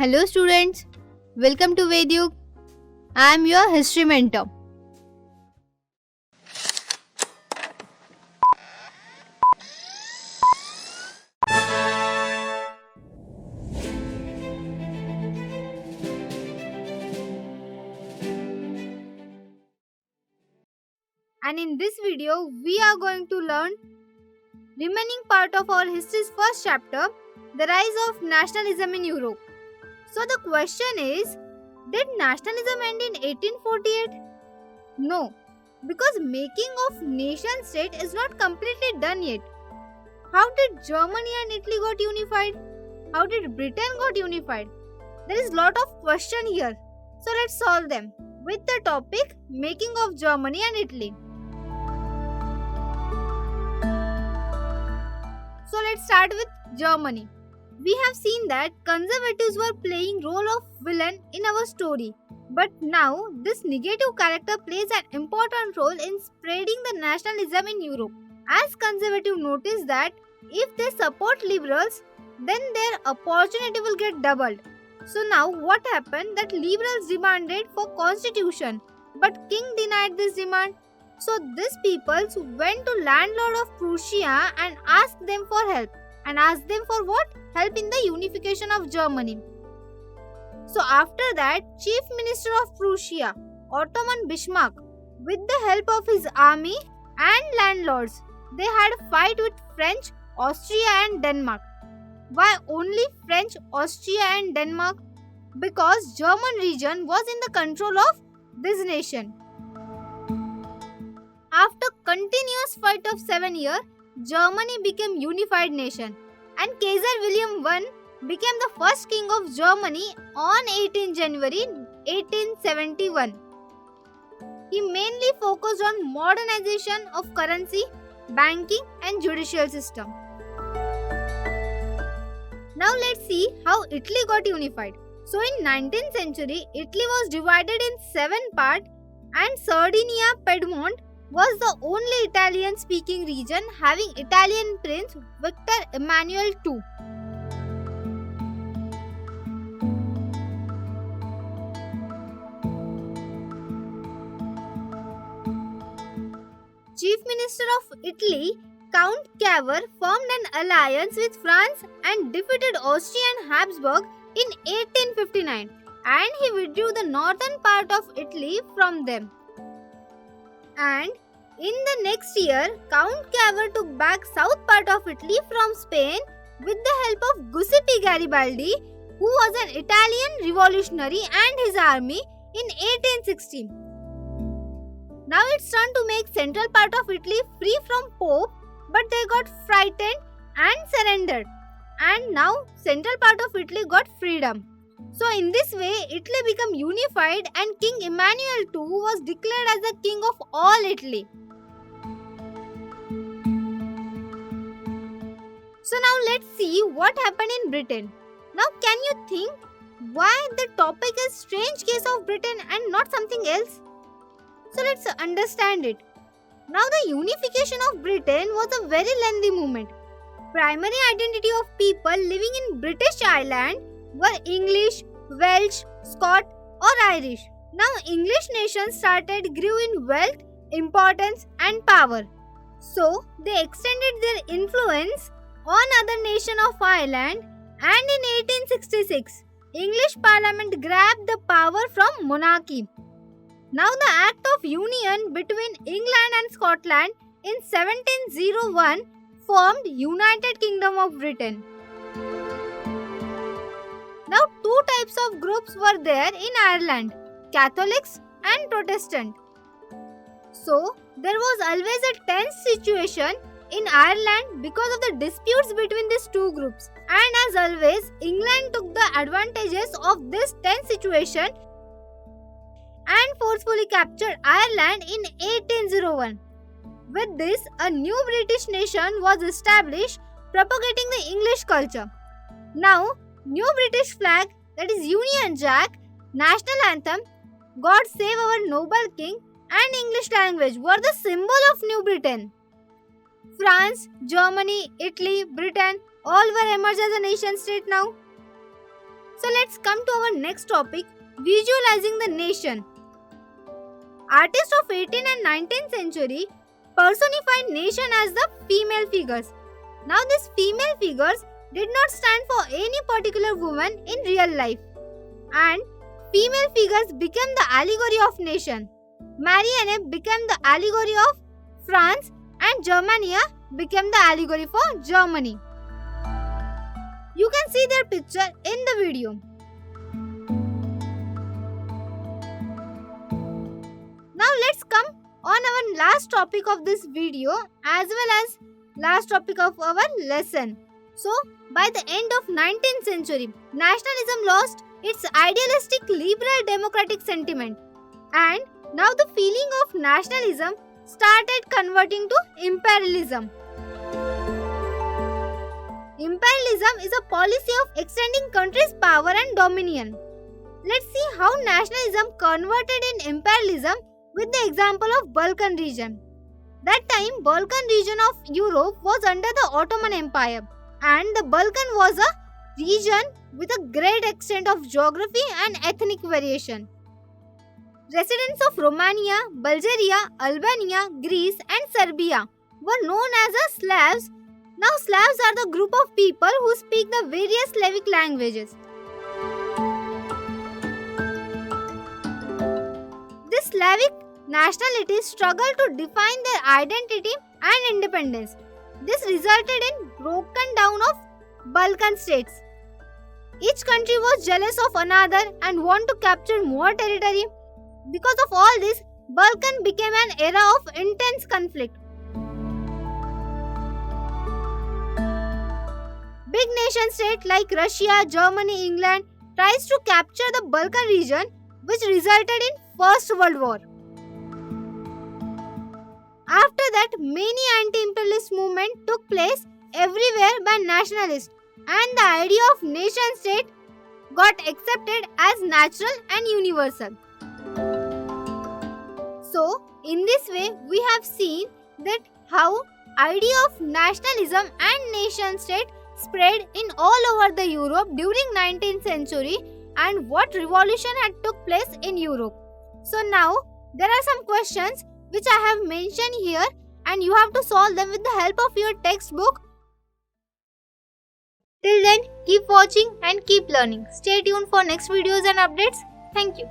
Hello students, welcome to Vedyuk. I am your history mentor. And in this video, we are going to learn remaining part of our history's first chapter, the rise of nationalism in Europe. So the question is, did nationalism end in 1848? No, because making of nation state is not completely done yet. How did Germany and Italy got unified? How did Britain got unified? There is lot of question here. So let's solve them with the topic making of Germany and Italy. So let's start with Germany. We have seen that conservatives were playing role of villain in our story. But now this negative character plays an important role in spreading the nationalism in Europe. As conservatives notice that if they support liberals, then their opportunity will get doubled. So now what happened that liberals demanded for constitution, but king denied this demand. So these peoples went to landlord of Prussia and asked them for help. And asked them for what? Help in the unification of Germany. So after that, chief minister of Prussia, Ottoman Bismarck, with the help of his army and landlords, they had a fight with French, Austria and Denmark. Why only French, Austria and Denmark? Because German region was in the control of this nation. After continuous fight of 7 years, Germany became unified nation and Kaiser William I became the first king of Germany on 18 January 1871. He mainly focused on modernization of currency, banking and judicial system. Now let's see how Italy got unified. So in 19th century, Italy was divided in 7 parts and Sardinia, Piedmont was the only Italian-speaking region having Italian Prince Victor Emmanuel II. Chief Minister of Italy, Count Cavour, formed an alliance with France and defeated Austria and Habsburg in 1859, and he withdrew the northern part of Italy from them. And in the next year, Count Cavour took back south part of Italy from Spain with the help of Giuseppe Garibaldi, who was an Italian revolutionary, and his army in 1816. Now it's turn to make central part of Italy free from Pope, but they got frightened and surrendered. And now central part of Italy got freedom. So in this way, Italy became unified and King Emmanuel II was declared as the king of all Italy. So now let's see what happened in Britain. Now can you think why the topic is strange case of Britain and not something else? So let's understand it. Now the unification of Britain was a very lengthy movement. Primary identity of people living in British Island were English, Welsh, Scot or Irish. Now English nation grew in wealth, importance and power. So they extended their influence on other nation of Ireland, and in 1866 English Parliament grabbed the power from monarchy. Now the Act of Union between England and Scotland in 1701 formed United Kingdom of Britain. Now two types of groups were there in Ireland, Catholics and Protestant. So there was always a tense situation in Ireland because of the disputes between these two groups. And as always, England took the advantages of this tense situation and forcefully captured Ireland in 1801. With this, a new British nation was established, propagating the English culture. Now, new British flag, that is Union Jack, national anthem, God Save Our Noble King and English language were the symbol of New Britain. France, Germany, Italy, Britain all were emerged as a nation state now. So let's come to our next topic, visualizing the nation. Artists of 18th and 19th century personified nation as the female figures. Now these female figures did not stand for any particular woman in real life, and female figures became the allegory of nation. Marianne became the allegory of France, and Germania became the allegory for Germany. You can see their picture in the video. Now let's come on our last topic of this video as well as last topic of our lesson. So, by the end of 19th century, nationalism lost its idealistic liberal democratic sentiment, and now the feeling of nationalism started converting to imperialism. Imperialism is a policy of extending countries' power and dominion. Let's see how nationalism converted in imperialism with the example of Balkan region. That time, Balkan region of Europe was under the Ottoman Empire, and the Balkan was a region with a great extent of geography and ethnic variation. Residents of Romania, Bulgaria, Albania, Greece and Serbia were known as the Slavs. Now Slavs are the group of people who speak the various Slavic languages. This Slavic nationalities struggled to define their identity and independence. This resulted in broken down of Balkan states. Each country was jealous of another and wanted to capture more territory. Because of all this, Balkan became an era of intense conflict. Big nation states like Russia, Germany, England tries to capture the Balkan region, which resulted in First World War. After that, many anti-imperialist movements took place everywhere by nationalists, and the idea of nation-state got accepted as natural and universal. So, in this way, we have seen that how idea of nationalism and nation-state spread in all over the Europe during 19th century and what revolution had took place in Europe. So now, there are some questions which I have mentioned here and you have to solve them with the help of your textbook. Till then, keep watching and keep learning. Stay tuned for next videos and updates. Thank you.